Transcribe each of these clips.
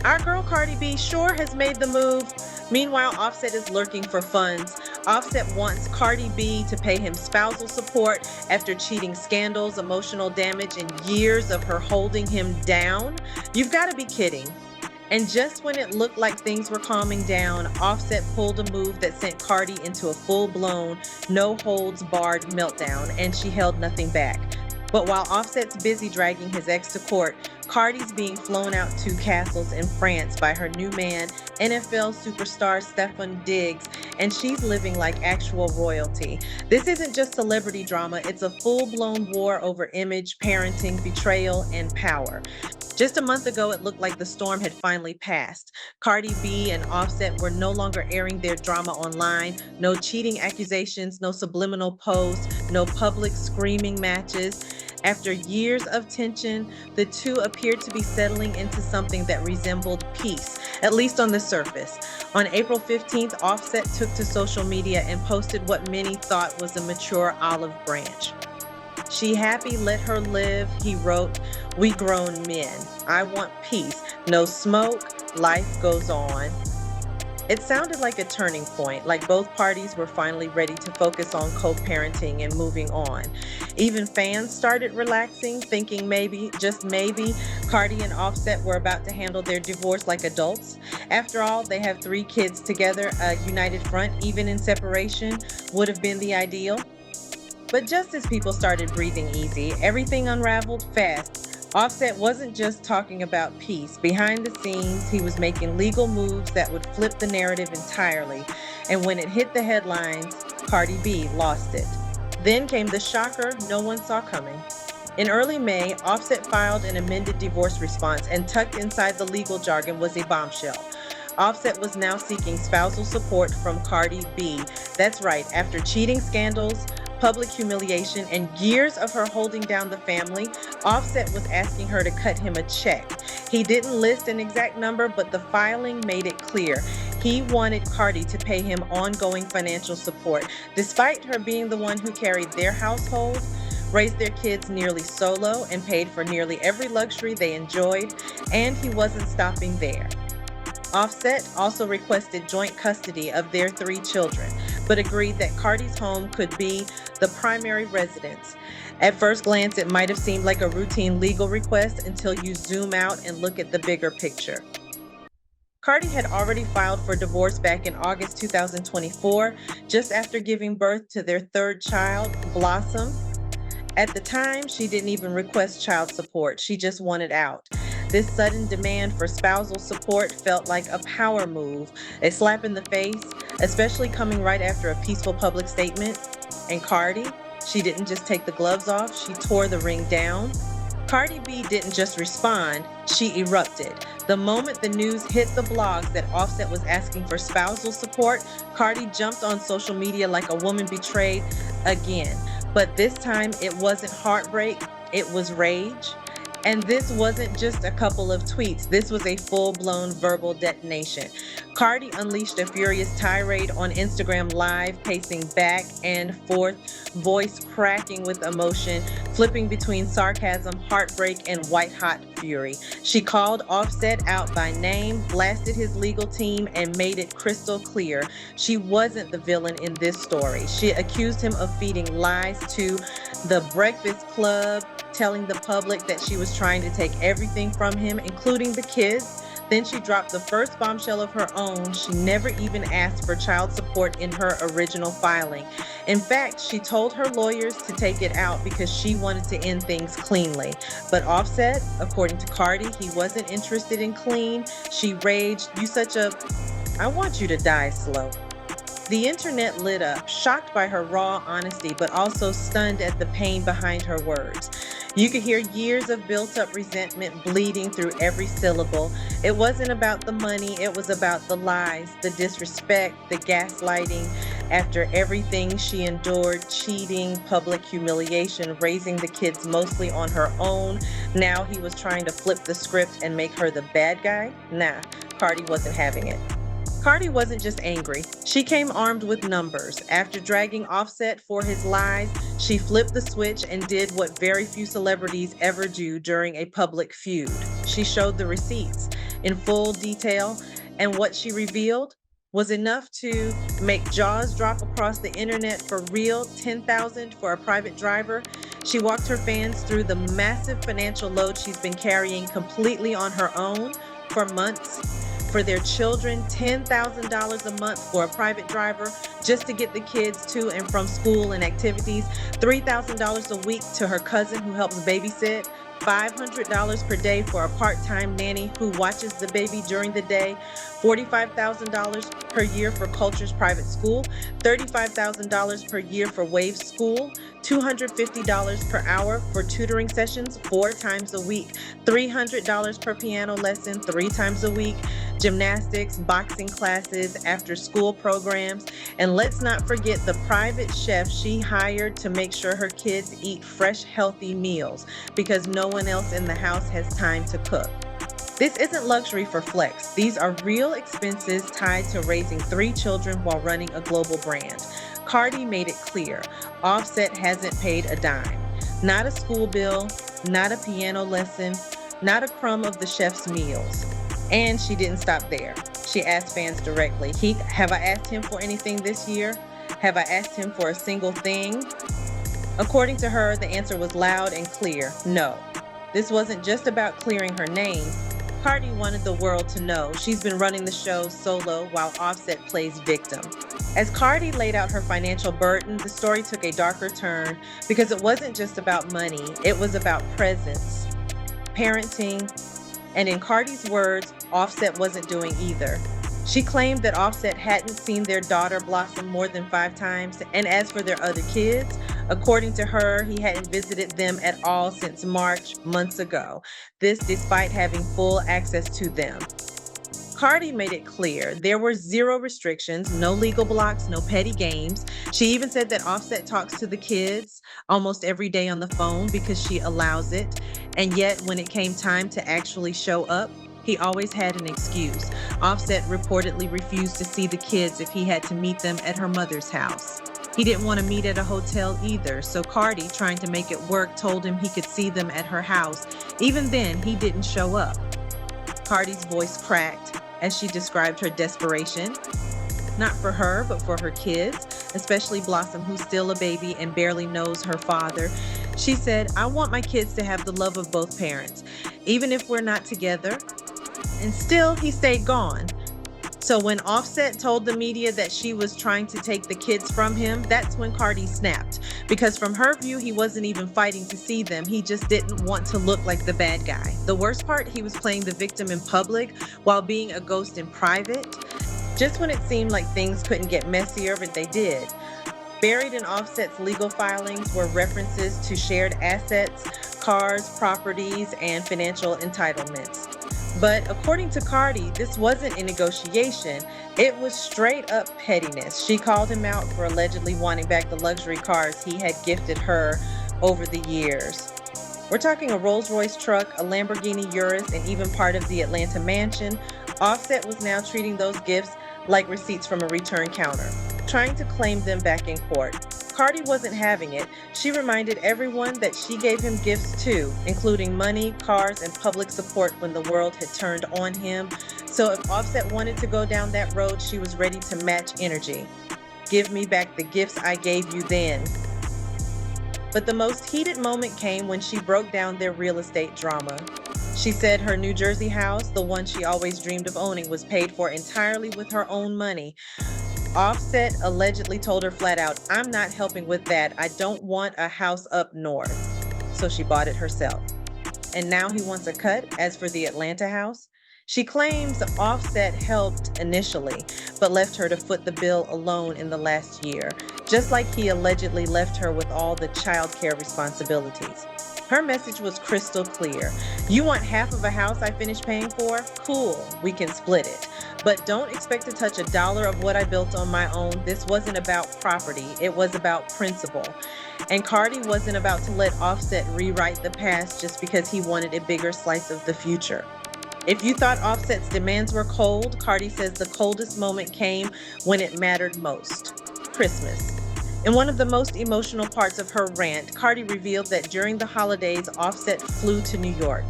Our girl Cardi B sure has made the move. Meanwhile, Offset is lurking for funds. Offset wants Cardi B to pay him spousal support after cheating scandals, emotional damage, and years of her holding him down. You've got to be kidding. And just when it looked like things were calming down, Offset pulled a move that sent Cardi into a full-blown, no-holds-barred meltdown, and she held nothing back. But while Offset's busy dragging his ex to court, Cardi's being flown out to castles in France by her new man, NFL superstar Stefon Diggs, and she's living like actual royalty. This isn't just celebrity drama, it's a full-blown war over image, parenting, betrayal, and power. Just a month ago, it looked like the storm had finally passed. Cardi B and Offset were no longer airing their drama online. No cheating accusations, no subliminal posts, no public screaming matches. After years of tension, the two appeared to be settling into something that resembled peace, at least on the surface. On April 15th, Offset took to social media and posted what many thought was a mature olive branch. She happy, let her live, he wrote. We grown men. I want peace. No smoke. Life goes on. It sounded like a turning point, like both parties were finally ready to focus on co-parenting and moving on. Even fans started relaxing, thinking maybe, just maybe, Cardi and Offset were about to handle their divorce like adults. After all, they have 3 kids together. A united front, even in separation, would have been the ideal. But just as people started breathing easy, everything unraveled fast. Offset wasn't just talking about peace. Behind the scenes, he was making legal moves that would flip the narrative entirely. And when it hit the headlines, Cardi B lost it. Then came the shocker no one saw coming. In early May, Offset filed an amended divorce response, and tucked inside the legal jargon was a bombshell. Offset was now seeking spousal support from Cardi B. That's right, after cheating scandals, public humiliation, and years of her holding down the family, Offset was asking her to cut him a check. He didn't list an exact number, but the filing made it clear. He wanted Cardi to pay him ongoing financial support, despite her being the one who carried their household, raised their kids nearly solo, and paid for nearly every luxury they enjoyed, and he wasn't stopping there. Offset also requested joint custody of their 3 children, but agreed that Cardi's home could be the primary residence. At first glance, it might have seemed like a routine legal request until you zoom out and look at the bigger picture. Cardi had already filed for divorce back in August 2024, just after giving birth to their 3rd child, Blossom. At the time, she didn't even request child support, she just wanted out. This sudden demand for spousal support felt like a power move, a slap in the face, especially coming right after a peaceful public statement. And Cardi, she didn't just take the gloves off, she tore the ring down. Cardi B didn't just respond, she erupted. The moment the news hit the blogs that Offset was asking for spousal support, Cardi jumped on social media like a woman betrayed again. But this time it wasn't heartbreak, it was rage. And this wasn't just a couple of tweets. This was a full-blown verbal detonation. Cardi unleashed a furious tirade on Instagram Live, pacing back and forth, voice cracking with emotion, flipping between sarcasm, heartbreak, and white-hot fury. She called Offset out by name, blasted his legal team, and made it crystal clear she wasn't the villain in this story. She accused him of feeding lies to the Breakfast Club, telling the public that she was trying to take everything from him, including the kids. Then she dropped the first bombshell of her own. She never even asked for child support in her original filing. In fact, she told her lawyers to take it out because she wanted to end things cleanly. But Offset, according to Cardi, he wasn't interested in clean. She raged, I want you to die slow. The internet lit up, shocked by her raw honesty, but also stunned at the pain behind her words. You could hear years of built-up resentment bleeding through every syllable. It wasn't about the money, it was about the lies, the disrespect, the gaslighting. After everything she endured, cheating, public humiliation, raising the kids mostly on her own, now he was trying to flip the script and make her the bad guy? Nah, Cardi wasn't having it. Cardi wasn't just angry. She came armed with numbers. After dragging Offset for his lies, she flipped the switch and did what very few celebrities ever do during a public feud. She showed the receipts. in full detail, and what she revealed was enough to make jaws drop across the internet for real. 10,000 for a private driver. She walked her fans through the massive financial load she's been carrying completely on her own for months. For their children, $10,000 a month for a private driver just to get the kids to and from school and activities, $3,000 a week to her cousin who helps babysit, $500 per day for a part-time nanny who watches the baby during the day, $45,000 per year for Culture's private school, $35,000 per year for Wave's school, $250 per hour for tutoring sessions 4 times a week, $300 per piano lesson 3 times a week, gymnastics, boxing classes, after-school programs, and let's not forget the private chef she hired to make sure her kids eat fresh, healthy meals because no one else in the house has time to cook. This isn't luxury for flex. These are real expenses tied to raising 3 children while running a global brand. Cardi made it clear, Offset hasn't paid a dime. Not a school bill, not a piano lesson, not a crumb of the chef's meals. And she didn't stop there. She asked fans directly, have I asked him for anything this year? Have I asked him for a single thing? According to her, the answer was loud and clear, no. This wasn't just about clearing her name. Cardi wanted the world to know she's been running the show solo while Offset plays victim. As Cardi laid out her financial burden, the story took a darker turn because it wasn't just about money, it was about presence, parenting, and in Cardi's words, Offset wasn't doing either. She claimed that Offset hadn't seen their daughter blossom more than 5 times, and as for their other kids, according to her, he hadn't visited them at all since March, months ago. This despite having full access to them. Cardi made it clear there were 0 restrictions, no legal blocks, no petty games. She even said that Offset talks to the kids almost every day on the phone because she allows it. And yet, when it came time to actually show up, he always had an excuse. Offset reportedly refused to see the kids if he had to meet them at her mother's house. He didn't want to meet at a hotel either, so Cardi, trying to make it work, told him he could see them at her house. Even then, he didn't show up. Cardi's voice cracked as she described her desperation, not for her, but for her kids, especially Blossom, who's still a baby and barely knows her father. She said, I want my kids to have the love of both parents, even if we're not together. And still, he stayed gone. So when Offset told the media that she was trying to take the kids from him, that's when Cardi snapped. Because from her view, he wasn't even fighting to see them. He just didn't want to look like the bad guy. The worst part, he was playing the victim in public while being a ghost in private. Just when it seemed like things couldn't get messier, but they did. Buried in Offset's legal filings were references to shared assets, cars, properties, and financial entitlements. But according to Cardi, this wasn't a negotiation. It was straight up pettiness. She called him out for allegedly wanting back the luxury cars he had gifted her over the years. We're talking a Rolls-Royce truck, a Lamborghini Urus, and even part of the Atlanta mansion. Offset was now treating those gifts like receipts from a return counter, trying to claim them back in court. Cardi wasn't having it. She reminded everyone that she gave him gifts too, including money, cars, and public support when the world had turned on him. So if Offset wanted to go down that road, she was ready to match energy. Give me back the gifts I gave you then. But the most heated moment came when she broke down their real estate drama. She said her New Jersey house, the one she always dreamed of owning, was paid for entirely with her own money. Offset allegedly told her flat out, I'm not helping with that. I don't want a house up north. So she bought it herself. And now he wants a cut. As for the Atlanta house, she claims Offset helped initially, but left her to foot the bill alone in the last year, just like he allegedly left her with all the childcare responsibilities. Her message was crystal clear. You want half of a house I finished paying for? Cool, we can split it. But don't expect to touch $1 of what I built on my own. This wasn't about property, it was about principle. And Cardi wasn't about to let Offset rewrite the past just because he wanted a bigger slice of the future. If you thought Offset's demands were cold, Cardi says the coldest moment came when it mattered most: Christmas. In one of the most emotional parts of her rant, Cardi revealed that during the holidays, Offset flew to New York.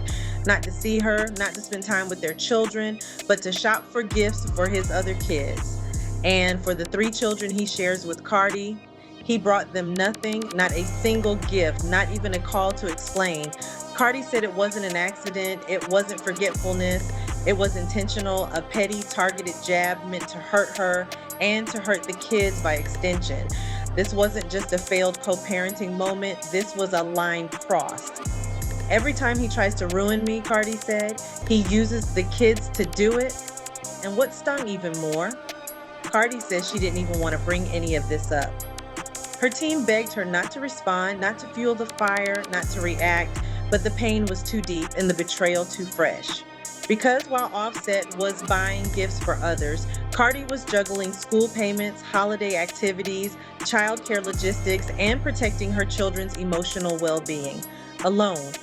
not to see her, not to spend time with their children, but to shop for gifts for his other kids. And for the 3 children he shares with Cardi, he brought them nothing, not a single gift, not even a call to explain. Cardi said it wasn't an accident, it wasn't forgetfulness, it was intentional, a petty, targeted jab meant to hurt her and to hurt the kids by extension. This wasn't just a failed co-parenting moment, this was a line crossed. Every time he tries to ruin me, Cardi said, he uses the kids to do it. And what stung even more, Cardi says she didn't even want to bring any of this up. Her team begged her not to respond, not to fuel the fire, not to react, but the pain was too deep and the betrayal too fresh. Because while Offset was buying gifts for others, Cardi was juggling school payments, holiday activities, childcare logistics, and protecting her children's emotional well-being, alone.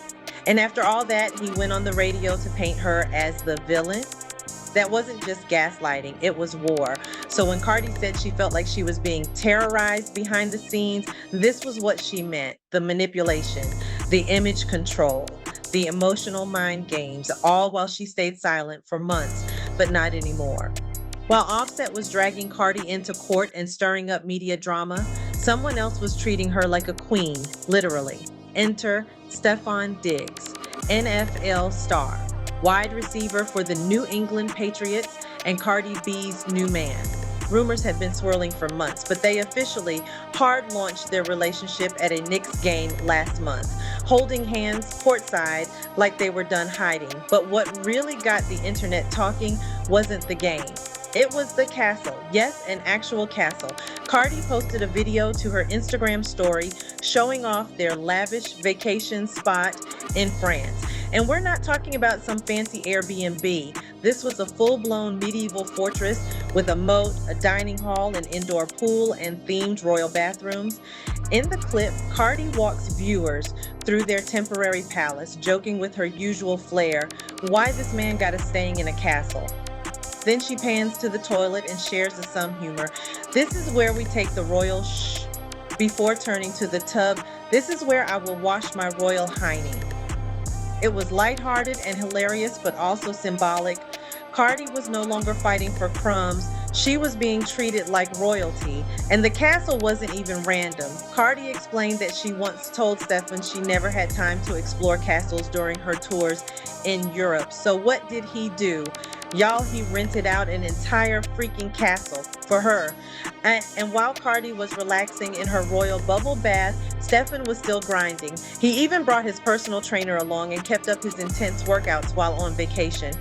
And after all that, he went on the radio to paint her as the villain. That wasn't just gaslighting, it was war. So when Cardi said she felt like she was being terrorized behind the scenes, this was what she meant: the manipulation, the image control, the emotional mind games, all while she stayed silent for months, but not anymore. While Offset was dragging Cardi into court and stirring up media drama, someone else was treating her like a queen, literally. Enter Stefon Diggs, NFL star, wide receiver for the New England Patriots and Cardi B's new man. Rumors had been swirling for months, but they officially hard-launched their relationship at a Knicks game last month, holding hands courtside like they were done hiding. But what really got the internet talking wasn't the game. It was the castle. Yes, an actual castle. Cardi posted a video to her Instagram story showing off their lavish vacation spot in France. And we're not talking about some fancy Airbnb. This was a full-blown medieval fortress with a moat, a dining hall, an indoor pool, and themed royal bathrooms. In the clip, Cardi walks viewers through their temporary palace, joking with her usual flair, why this man got us staying in a castle. Then she pans to the toilet and shares with some humor. This is where we take the royal shh before turning to the tub. This is where I will wash my royal hiney. It was lighthearted and hilarious, but also symbolic. Cardi was no longer fighting for crumbs. She was being treated like royalty, and the castle wasn't even random. Cardi explained that she once told Stefon she never had time to explore castles during her tours in Europe. So what did he do? Y'all, he rented out an entire freaking castle for her. And while Cardi was relaxing in her royal bubble bath, Stefon was still grinding. He even brought his personal trainer along and kept up his intense workouts while on vacation.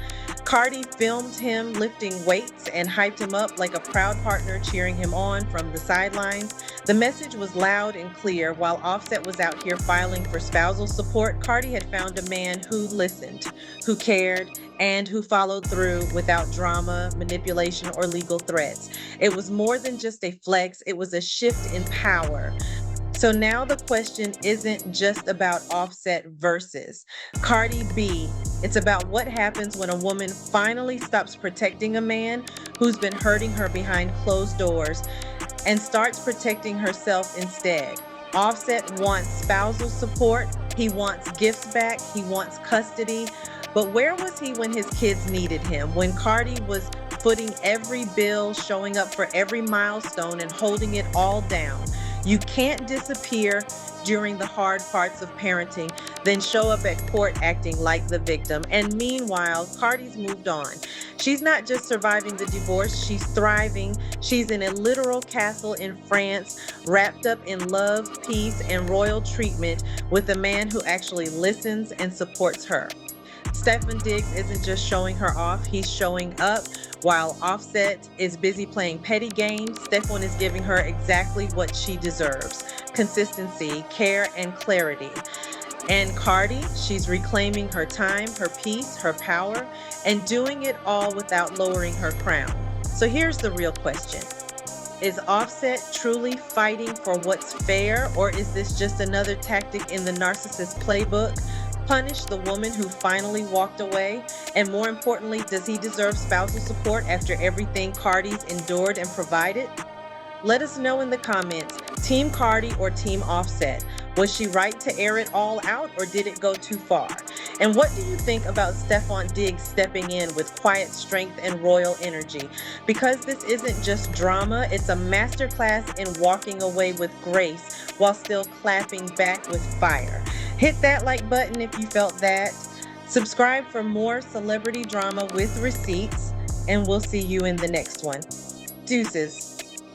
Cardi filmed him lifting weights and hyped him up like a proud partner cheering him on from the sidelines. The message was loud and clear. While Offset was out here filing for spousal support, Cardi had found a man who listened, who cared, and who followed through without drama, manipulation, or legal threats. It was more than just a flex, it was a shift in power. So now the question isn't just about Offset versus Cardi B. It's about what happens when a woman finally stops protecting a man who's been hurting her behind closed doors and starts protecting herself instead. Offset wants spousal support, he wants gifts back, he wants custody. But where was he when his kids needed him? When Cardi was footing every bill, showing up for every milestone, and holding it all down? You can't disappear during the hard parts of parenting, then show up at court acting like the victim. And meanwhile, Cardi's moved on. She's not just surviving the divorce, she's thriving. She's in a literal castle in France, wrapped up in love, peace, and royal treatment with a man who actually listens and supports her. Stefon Diggs isn't just showing her off, he's showing up. While Offset is busy playing petty games, Stefon is giving her exactly what she deserves: consistency, care, and clarity. And Cardi, she's reclaiming her time, her peace, her power, and doing it all without lowering her crown. So here's the real question. Is Offset truly fighting for what's fair, or is this just another tactic in the narcissist playbook? Punish the woman who finally walked away? And more importantly, does he deserve spousal support after everything Cardi's endured and provided? Let us know in the comments, Team Cardi or Team Offset? Was she right to air it all out, or did it go too far? And what do you think about Stefon Diggs stepping in with quiet strength and royal energy? Because this isn't just drama, it's a masterclass in walking away with grace while still clapping back with fire. Hit that like button if you felt that. Subscribe for more celebrity drama with receipts, and we'll see you in the next one. Deuces.